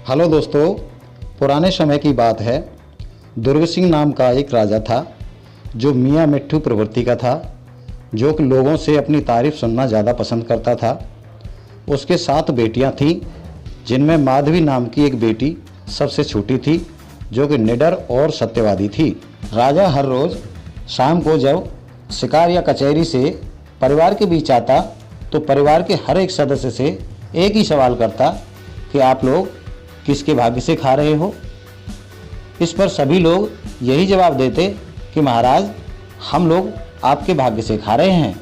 Hello दोस्तों, पुराने समय की बात है। दुर्ग सिंह नाम का एक राजा था जो मियाँ मिट्ठू प्रवृत्ति का था, जो कि लोगों से अपनी तारीफ सुनना ज़्यादा पसंद करता था। उसके 7 बेटियां थीं, जिनमें माधवी नाम की एक बेटी सबसे छोटी थी, जो कि निडर और सत्यवादी थी। राजा हर रोज़ शाम को जब शिकार या कचहरी से परिवार के बीच आता तो परिवार के हर एक सदस्य से एक ही सवाल करता कि आप लोग किसके भाग्य से खा रहे हो। इस पर सभी लोग यही जवाब देते कि महाराज, हम लोग आपके भाग्य से खा रहे हैं।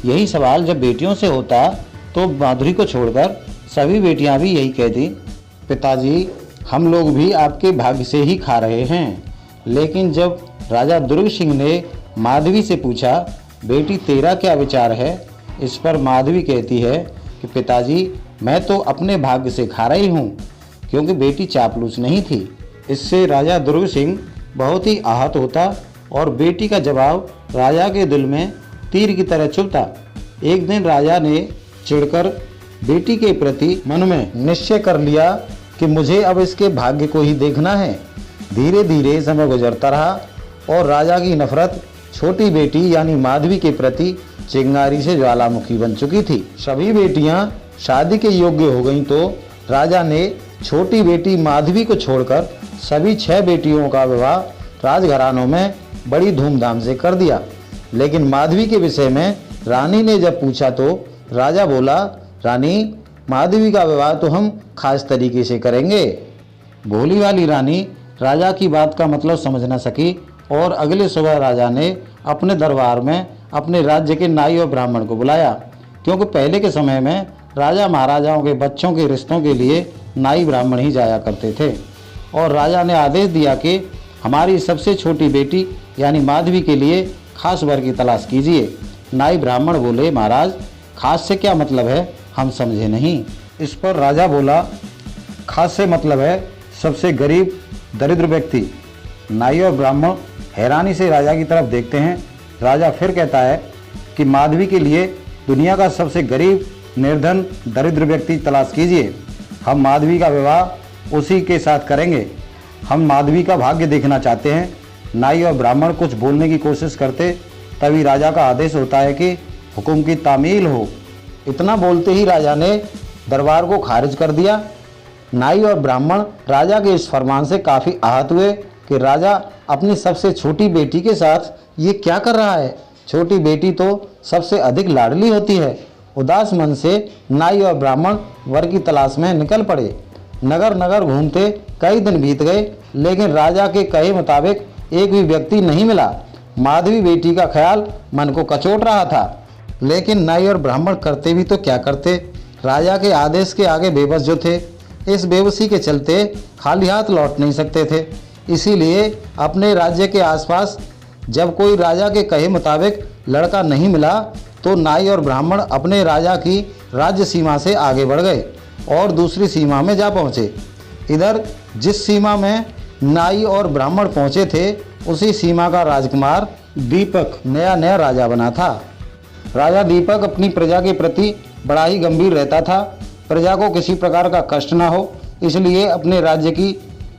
यही सवाल जब बेटियों से होता तो माधुरी को छोड़कर सभी बेटियां भी यही कहती, पिताजी, हम लोग भी आपके भाग्य से ही खा रहे हैं। लेकिन जब राजा दुर्ग सिंह ने माधवी से पूछा, बेटी तेरा क्या विचार है, इस पर माधवी कहती है कि पिताजी, मैं तो अपने भाग्य से खा रही हूँ, क्योंकि बेटी चापलूस नहीं थी। इससे राजा दुर्ग सिंह बहुत ही आहत होता और बेटी का जवाब राजा के दिल में तीर की तरह चुभता। एक दिन राजा ने चिढ़कर बेटी के प्रति मन में निश्चय कर लिया कि मुझे अब इसके भाग्य को ही देखना है। धीरे धीरे समय गुजरता रहा और राजा की नफरत छोटी बेटी यानी माधवी के प्रति चिंगारी से ज्वालामुखी बन चुकी थी। सभी बेटियां शादी के योग्य हो गईं तो राजा ने छोटी बेटी माधवी को छोड़कर सभी 6 बेटियों का विवाह राजघरानों में बड़ी धूमधाम से कर दिया। लेकिन माधवी के विषय में रानी ने जब पूछा तो राजा बोला, रानी, माधवी का विवाह तो हम खास तरीके से करेंगे। भोली वाली रानी राजा की बात का मतलब समझ न सकी और अगले सुबह राजा ने अपने दरबार में अपने राज्य के नाई और ब्राह्मण को बुलाया, क्योंकि पहले के समय में राजा महाराजाओं के बच्चों के रिश्तों के लिए नाई ब्राह्मण ही जाया करते थे। और राजा ने आदेश दिया कि हमारी सबसे छोटी बेटी यानी माधवी के लिए खास वर की तलाश कीजिए। नाई ब्राह्मण बोले, महाराज, खास से क्या मतलब है, हम समझे नहीं। इस पर राजा बोला, खास से मतलब है सबसे गरीब दरिद्र व्यक्ति। नाई और ब्राह्मण हैरानी से राजा की तरफ देखते हैं। राजा फिर कहता है कि माधवी के लिए दुनिया का सबसे गरीब निर्धन दरिद्र व्यक्ति तलाश कीजिए। हम माधवी का विवाह उसी के साथ करेंगे। हम माधवी का भाग्य देखना चाहते हैं। नाई और ब्राह्मण कुछ बोलने की कोशिश करते, तभी राजा का आदेश होता है कि हुक्म की तामील हो। इतना बोलते ही राजा ने दरबार को खारिज कर दिया। नाई और ब्राह्मण राजा के इस फरमान से काफ़ी आहत हुए कि राजा अपनी सबसे छोटी बेटी के साथ ये क्या कर रहा है। छोटी बेटी तो सबसे अधिक लाडली होती है। उदास मन से नाई और ब्राह्मण वर की तलाश में निकल पड़े। नगर नगर घूमते कई दिन बीत गए, लेकिन राजा के कहे मुताबिक एक भी व्यक्ति नहीं मिला। माधवी बेटी का ख्याल मन को कचोट रहा था, लेकिन नाई और ब्राह्मण करते भी तो क्या करते। राजा के आदेश के आगे बेबस जो थे, इस बेबसी के चलते खाली हाथ लौट नहीं सकते थे। इसीलिए अपने राज्य के आसपास जब कोई राजा के कहे मुताबिक लड़का नहीं मिला तो नाई और ब्राह्मण अपने राजा की राज्य सीमा से आगे बढ़ गए और दूसरी सीमा में जा पहुँचे। इधर जिस सीमा में नाई और ब्राह्मण पहुँचे थे, उसी सीमा का राजकुमार दीपक नया नया राजा बना था। राजा दीपक अपनी प्रजा के प्रति बड़ा ही गंभीर रहता था। प्रजा को किसी प्रकार का कष्ट ना हो, इसलिए अपने राज्य की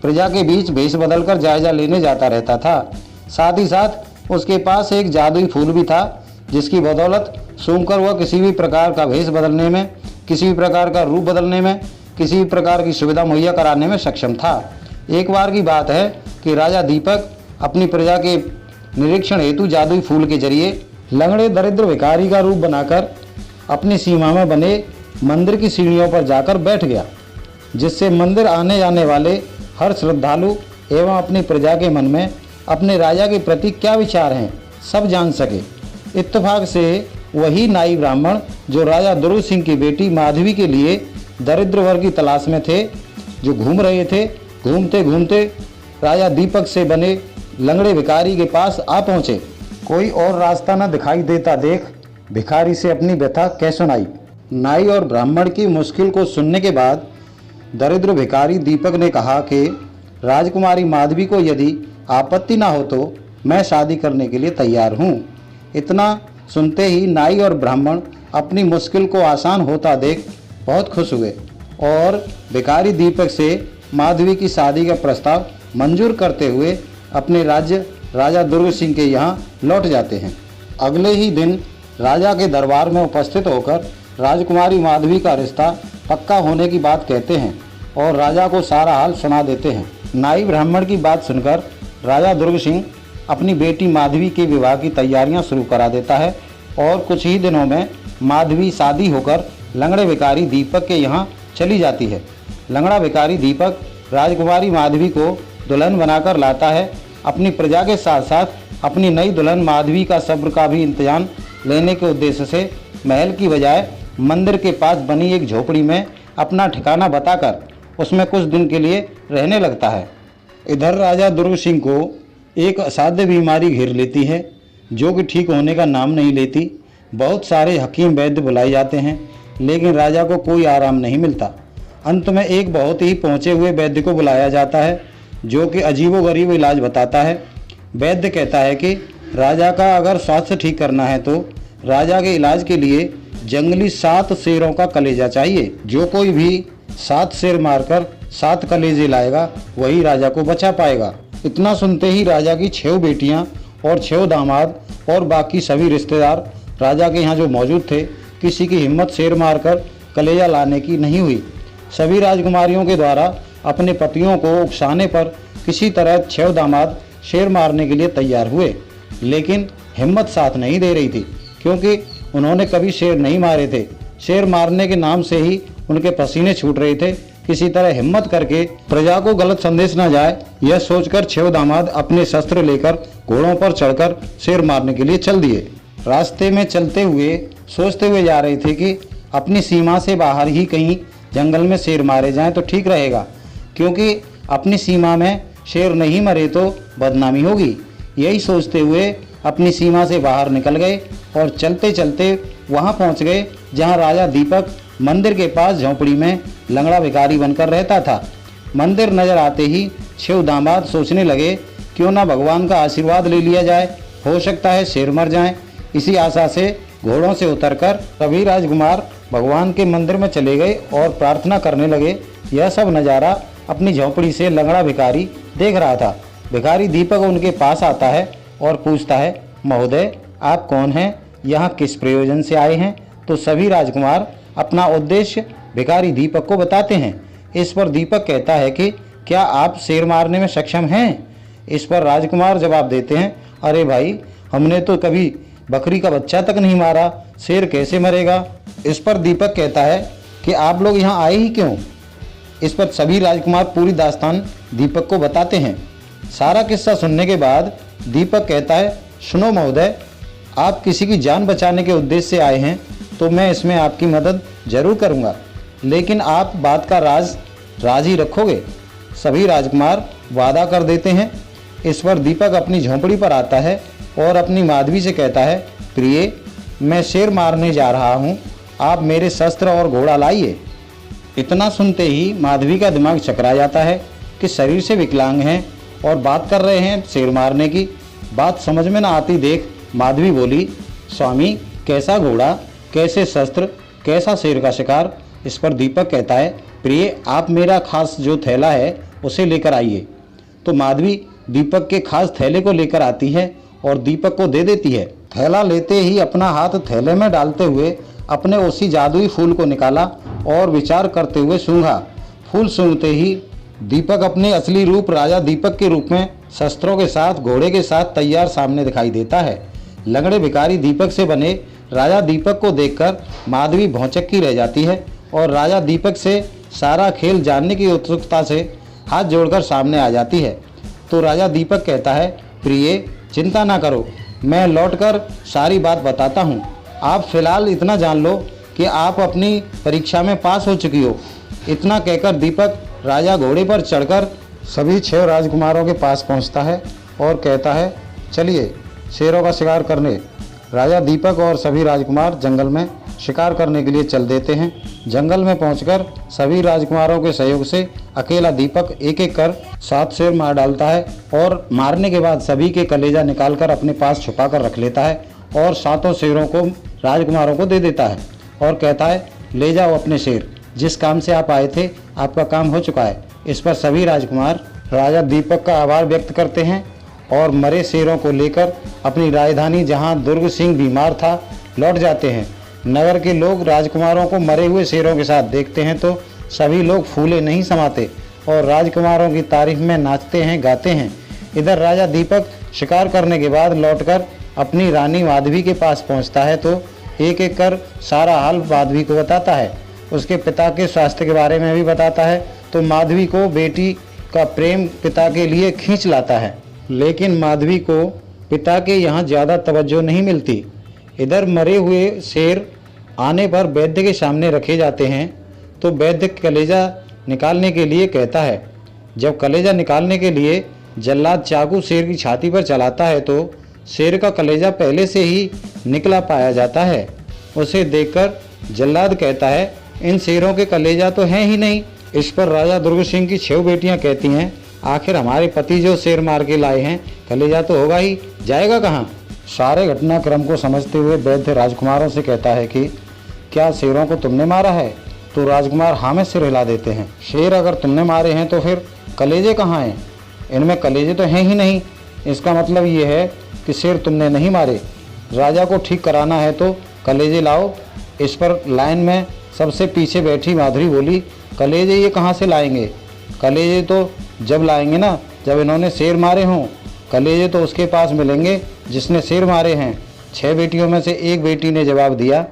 प्रजा के बीच भेष बदलकर जायजा लेने जाता रहता था। साथ ही साथ उसके पास एक जादुई फूल भी था, जिसकी बदौलत सूंघकर वह किसी भी प्रकार का भेष बदलने में, किसी भी प्रकार का रूप बदलने में, किसी भी प्रकार की सुविधा मुहैया कराने में सक्षम था। एक बार की बात है कि राजा दीपक अपनी प्रजा के निरीक्षण हेतु जादुई फूल के जरिए लंगड़े दरिद्र भिखारी का रूप बनाकर अपनी सीमा में बने मंदिर की सीढ़ियों पर जाकर बैठ गया, जिससे मंदिर आने जाने वाले हर श्रद्धालु एवं अपनी प्रजा के मन में अपने राजा के प्रति क्या विचार हैं सब जान सके। इत्तेफाक से वही नाई ब्राह्मण जो राजा दुर्ग सिंह की बेटी माधवी के लिए दरिद्र वर की तलाश में थे, जो घूम रहे थे, घूमते घूमते राजा दीपक से बने लंगड़े भिखारी के पास आ पहुँचे। कोई और रास्ता न दिखाई देता देख भिखारी से अपनी व्यथा कह सुनाई। नाई और ब्राह्मण की मुश्किल को सुनने के बाद दरिद्र भिखारी दीपक ने कहा कि राजकुमारी माधवी को यदि आपत्ति ना हो तो मैं शादी करने के लिए तैयार हूँ। इतना सुनते ही नाई और ब्राह्मण अपनी मुश्किल को आसान होता देख बहुत खुश हुए और भिखारी दीपक से माधवी की शादी का प्रस्ताव मंजूर करते हुए अपने राज्य राजा दुर्ग सिंह के यहाँ लौट जाते हैं। अगले ही दिन राजा के दरबार में उपस्थित होकर राजकुमारी माधवी का रिश्ता पक्का होने की बात कहते हैं और राजा को सारा हाल सुना देते हैं। नाई ब्राह्मण की बात सुनकर राजा दुर्ग सिंह अपनी बेटी माधवी के विवाह की तैयारियां शुरू करा देता है और कुछ ही दिनों में माधवी शादी होकर लंगड़े भिखारी दीपक के यहाँ चली जाती है। लंगड़ा भिखारी दीपक राजकुमारी माधवी को दुल्हन बनाकर लाता है। अपनी प्रजा के साथ साथ अपनी नई दुल्हन माधवी का सब्र का भी इंतजाम लेने के उद्देश्य से महल की बजाय मंदिर के पास बनी एक झोपड़ी में अपना ठिकाना बताकर उसमें कुछ दिन के लिए रहने लगता है। इधर राजा दुर्ग सिंह को एक असाध्य बीमारी घेर लेती है जो कि ठीक होने का नाम नहीं लेती। बहुत सारे हकीम वैद्य बुलाए जाते हैं लेकिन राजा को कोई आराम नहीं मिलता। अंत में एक बहुत ही पहुँचे हुए वैद्य को बुलाया जाता है जो कि अजीबोगरीब इलाज बताता है। वैद्य कहता है कि राजा का अगर स्वास्थ्य ठीक करना है तो राजा के इलाज के लिए जंगली 7 शेरों का कलेजा चाहिए। जो कोई भी 7 शेर मारकर 7 कलेजे लाएगा वही राजा को बचा पाएगा। इतना सुनते ही राजा की 6 बेटियां और 6 दामाद और बाकी सभी रिश्तेदार राजा के यहाँ जो मौजूद थे, किसी की हिम्मत शेर मारकर कलेजा लाने की नहीं हुई। सभी राजकुमारियों के द्वारा अपने पतियों को उकसाने पर किसी तरह 6 दामाद शेर मारने के लिए तैयार हुए, लेकिन हिम्मत साथ नहीं दे रही थी क्योंकि उन्होंने कभी शेर नहीं मारे थे। शेर मारने के नाम से ही उनके पसीने छूट रहे थे। किसी तरह हिम्मत करके प्रजा को गलत संदेश न जाए, यह सोचकर 6 दामाद अपने शस्त्र लेकर घोड़ों पर चढ़कर शेर मारने के लिए चल दिए। रास्ते में चलते हुए सोचते हुए जा रहे थे कि अपनी सीमा से बाहर ही कहीं जंगल में शेर मारे जाएं तो ठीक रहेगा, क्योंकि अपनी सीमा में शेर नहीं मरे तो बदनामी होगी। यही सोचते हुए अपनी सीमा से बाहर निकल गए और चलते चलते वहां पहुंच गए जहां राजा दीपक मंदिर के पास झोंपड़ी में लंगड़ा भिखारी बनकर रहता था। मंदिर नजर आते ही 6 दामाद सोचने लगे क्यों ना भगवान का आशीर्वाद ले लिया जाए, हो सकता है शेर मर जाएं। इसी आशा से घोड़ों से उतरकर सभी राजकुमार भगवान के मंदिर में चले गए और प्रार्थना करने लगे। यह सब नज़ारा अपनी झोंपड़ी से लंगड़ा भिखारी देख रहा था। भिखारी दीपक उनके पास आता है और पूछता है, महोदय आप कौन हैं, यहाँ किस प्रयोजन से आए हैं? तो सभी राजकुमार अपना उद्देश्य भिखारी दीपक को बताते हैं। इस पर दीपक कहता है कि क्या आप शेर मारने में सक्षम हैं? इस पर राजकुमार जवाब देते हैं, अरे भाई हमने तो कभी बकरी का बच्चा तक नहीं मारा, शेर कैसे मरेगा? इस पर दीपक कहता है कि आप लोग यहाँ आए ही क्यों? इस पर सभी राजकुमार पूरी दास्तान दीपक को बताते हैं। सारा किस्सा सुनने के बाद दीपक कहता है, सुनो महोदय, आप किसी की जान बचाने के उद्देश्य से आए हैं तो मैं इसमें आपकी मदद जरूर करूंगा, लेकिन आप बात का राज ही रखोगे? सभी राजकुमार वादा कर देते हैं। इस पर दीपक अपनी झोंपड़ी पर आता है और अपनी माधवी से कहता है, प्रिय मैं शेर मारने जा रहा हूँ, आप मेरे शस्त्र और घोड़ा लाइए। इतना सुनते ही माधवी का दिमाग चकरा जाता है कि शरीर से विकलांग हैं और बात कर रहे हैं शेर मारने की। बात समझ में न आती देख माधवी बोली, स्वामी कैसा घोड़ा, कैसे शस्त्र, कैसा शेर का शिकार? इस पर दीपक कहता है, प्रिय आप मेरा खास जो थैला है उसे लेकर आइए। तो माधवी दीपक के खास थैले को लेकर आती है और दीपक को दे देती है। थैला लेते ही अपना हाथ थैले में डालते हुए अपने उसी जादुई फूल को निकाला और विचार करते हुए सूंघा। फूल सूंघते ही दीपक अपने असली रूप राजा दीपक के रूप में शस्त्रों के साथ घोड़े के साथ तैयार सामने दिखाई देता है। लंगड़े भिखारी दीपक से बने राजा दीपक को देखकर माधवी भौचक्की रह जाती है और राजा दीपक से सारा खेल जानने की उत्सुकता से हाथ जोड़कर सामने आ जाती है। तो राजा दीपक कहता है, प्रिय चिंता ना करो, मैं लौटकर सारी बात बताता हूँ। आप फिलहाल इतना जान लो कि आप अपनी परीक्षा में पास हो चुकी हो। इतना कहकर दीपक राजा घोड़े पर चढ़कर सभी 6 राजकुमारों के पास पहुँचता है और कहता है, चलिए शेरों का शिकार करने। राजा दीपक और सभी राजकुमार जंगल में शिकार करने के लिए चल देते हैं। जंगल में पहुंचकर सभी राजकुमारों के सहयोग से अकेला दीपक एक एक कर 7 शेर मार डालता है और मारने के बाद सभी के कलेजा निकालकर अपने पास छुपा कर रख लेता है और 7 शेरों को राजकुमारों को दे देता है और कहता है, ले जाओ अपने शेर। जिस काम से आप आए थे आपका काम हो चुका है। इस पर सभी राजकुमार राजा दीपक का आभार व्यक्त करते हैं और मरे शेरों को लेकर अपनी राजधानी जहां दुर्ग सिंह बीमार था लौट जाते हैं। नगर के लोग राजकुमारों को मरे हुए शेरों के साथ देखते हैं तो सभी लोग फूले नहीं समाते और राजकुमारों की तारीफ में नाचते हैं, गाते हैं। इधर राजा दीपक शिकार करने के बाद लौटकर अपनी रानी माधवी के पास पहुंचता है तो एक एक कर सारा हाल माधवी को बताता है। उसके पिता के स्वास्थ्य के बारे में भी बताता है तो माधवी को बेटी का प्रेम पिता के लिए खींच लाता है, लेकिन माधवी को पिता के यहाँ ज़्यादा तवज्जो नहीं मिलती। इधर मरे हुए शेर आने पर वैद्य के सामने रखे जाते हैं तो वैद्य कलेजा निकालने के लिए कहता है। जब कलेजा निकालने के लिए जल्लाद चाकू शेर की छाती पर चलाता है तो शेर का कलेजा पहले से ही निकला पाया जाता है। उसे देखकर जल्लाद कहता है, इन शेरों के कलेजा तो हैं ही नहीं। इस पर राजा दुर्ग सिंह की 6 बेटियां कहती हैं, आखिर हमारे पति जो शेर मार के लाए हैं कलेजा तो होगा ही, जाएगा कहाँ। सारे घटनाक्रम को समझते हुए वैद्य राजकुमारों से कहता है कि क्या शेरों को तुमने मारा है? तो राजकुमार हाँ में सिर हिला देते हैं। शेर अगर तुमने मारे हैं तो फिर कलेजे कहाँ हैं? इनमें कलेजे तो हैं ही नहीं। इसका मतलब ये है कि शेर तुमने नहीं मारे। राजा को ठीक कराना है तो कलेजे लाओ। इस पर लाइन में सबसे पीछे बैठी माधुरी बोली, कलेजे ये कहाँ से लाएंगे? कलेजे तो जब लाएंगे ना जब इन्होंने शेर मारे हों। कलेजे तो उसके पास मिलेंगे जिसने शेर मारे हैं। 6 बेटियों में से एक बेटी ने जवाब दिया,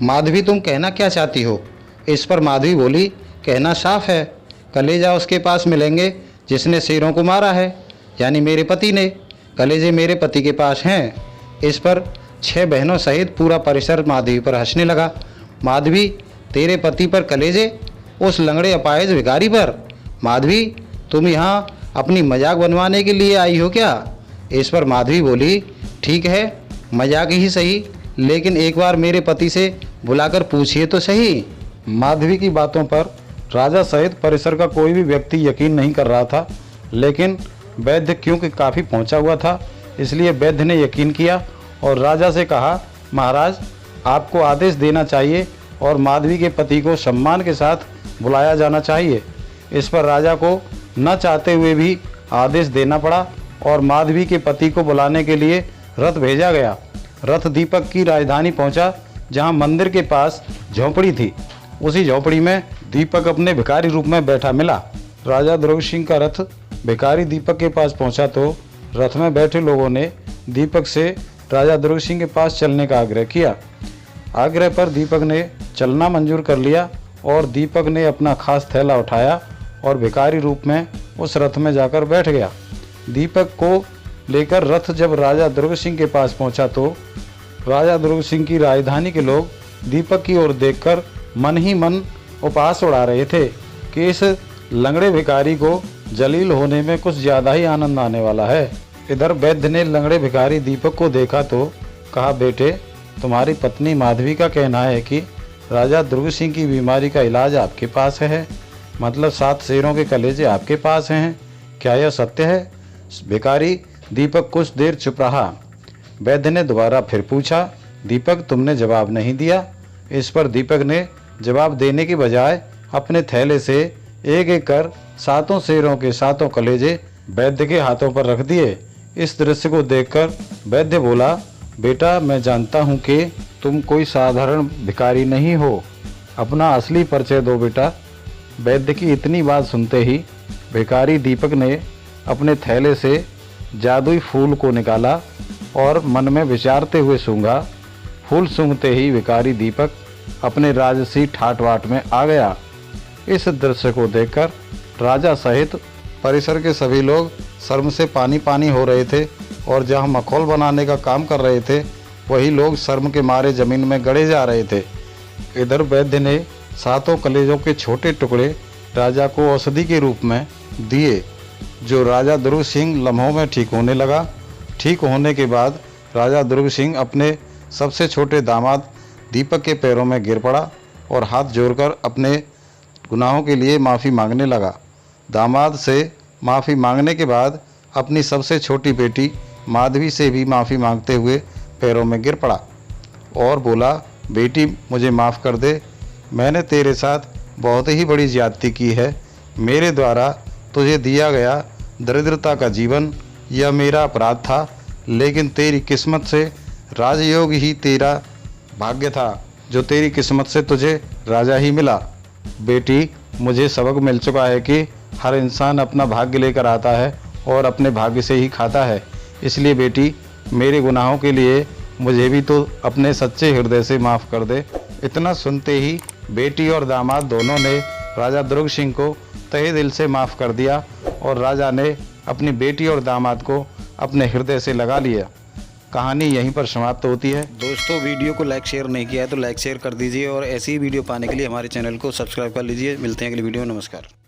माधवी तुम कहना क्या चाहती हो? इस पर माधवी बोली, कहना साफ है, कलेजा उसके पास मिलेंगे जिसने शेरों को मारा है, यानी मेरे पति ने। कलेजे मेरे पति के पास हैं। इस पर 6 बहनों सहित पूरा परिसर माधवी पर हंसने लगा। माधवी, तेरे पति पर कलेजे? उस लंगड़े अपाहिज भिखारी पर? माधवी, तुम यहाँ अपनी मजाक बनवाने के लिए आई हो क्या? इस पर माधवी बोली, ठीक है मजाक ही सही, लेकिन एक बार मेरे पति से बुलाकर पूछिए तो सही। माधवी की बातों पर राजा सहित परिसर का कोई भी व्यक्ति यकीन नहीं कर रहा था, लेकिन वैद्य क्योंकि काफ़ी पहुंचा हुआ था इसलिए वैद्य ने यकीन किया और राजा से कहा, महाराज आपको आदेश देना चाहिए और माधवी के पति को सम्मान के साथ बुलाया जाना चाहिए। इस पर राजा को न चाहते हुए भी आदेश देना पड़ा और माधवी के पति को बुलाने के लिए रथ भेजा गया। रथ दीपक की राजधानी पहुंचा जहां मंदिर के पास झोंपड़ी थी। उसी झोंपड़ी में दीपक अपने भिखारी रूप में बैठा मिला। राजा दुर्ग सिंह का रथ भिखारी दीपक के पास पहुंचा तो रथ में बैठे लोगों ने दीपक से राजा दुर्ग सिंह के पास चलने का आग्रह किया। आग्रह पर दीपक ने चलना मंजूर कर लिया और दीपक ने अपना खास थैला उठाया और भिखारी रूप में उस रथ में जाकर बैठ गया। दीपक को लेकर रथ जब राजा दुर्ग सिंह के पास पहुंचा तो राजा दुर्ग सिंह की राजधानी के लोग दीपक की ओर देखकर मन ही मन उपहास उड़ा रहे थे कि इस लंगड़े भिखारी को जलील होने में कुछ ज़्यादा ही आनंद आने वाला है। इधर वैद्य ने लंगड़े भिखारी दीपक को देखा तो कहा, बेटे तुम्हारी पत्नी माधवी का कहना है कि राजा दुर्ग सिंह की बीमारी का इलाज आपके पास है, मतलब 7 शेरों के कलेजे आपके पास हैं, क्या यह सत्य है? भिखारी दीपक कुछ देर चुप रहा। वैद्य ने दोबारा फिर पूछा, दीपक तुमने जवाब नहीं दिया। इस पर दीपक ने जवाब देने की बजाय अपने थैले से एक एक कर 7 शेरों के 7 कलेजे वैद्य के हाथों पर रख दिए। इस दृश्य को देखकर वैद्य बोला, बेटा मैं जानता हूँ कि तुम कोई साधारण भिखारी नहीं हो, अपना असली परिचय दो बेटा। वैद्य की इतनी बात सुनते ही भिखारी दीपक ने अपने थैले से जादुई फूल को निकाला और मन में विचारते हुए सूंघा। फूल सूंघते ही भिखारी दीपक अपने राजसी ठाट बाट में आ गया। इस दृश्य को देखकर राजा सहित परिसर के सभी लोग शर्म से पानी पानी हो रहे थे और जहां मखौल बनाने का काम कर रहे थे वही लोग शर्म के मारे जमीन में गड़े जा रहे थे। इधर वैद्य ने 7 कलेजों के छोटे टुकड़े राजा को औषधि के रूप में दिए, जो राजा दुर्ग सिंह लम्हों में ठीक होने लगा। ठीक होने के बाद राजा दुर्ग सिंह अपने सबसे छोटे दामाद दीपक के पैरों में गिर पड़ा और हाथ जोड़कर अपने गुनाहों के लिए माफ़ी मांगने लगा। दामाद से माफ़ी मांगने के बाद अपनी सबसे छोटी बेटी माधवी से भी माफ़ी मांगते हुए पैरों में गिर पड़ा और बोला, बेटी मुझे माफ़ कर दे, मैंने तेरे साथ बहुत ही बड़ी ज्यादती की है। मेरे द्वारा तुझे दिया गया दरिद्रता का जीवन यह मेरा अपराध था, लेकिन तेरी किस्मत से राजयोग ही तेरा भाग्य था, जो तेरी किस्मत से तुझे राजा ही मिला। बेटी, मुझे सबक मिल चुका है कि हर इंसान अपना भाग्य लेकर आता है और अपने भाग्य से ही खाता है। इसलिए बेटी, मेरे गुनाहों के लिए मुझे भी तो अपने सच्चे हृदय से माफ़ कर दे। इतना सुनते ही बेटी और दामाद दोनों ने राजा दुर्ग सिंह को तहे दिल से माफ़ कर दिया और राजा ने अपनी बेटी और दामाद को अपने हृदय से लगा लिया। कहानी यहीं पर समाप्त होती है। दोस्तों, वीडियो को लाइक शेयर नहीं किया है तो लाइक शेयर कर दीजिए और ऐसी ही वीडियो पाने के लिए हमारे चैनल को सब्सक्राइब कर लीजिए। मिलते हैं अगली वीडियो में। नमस्कार।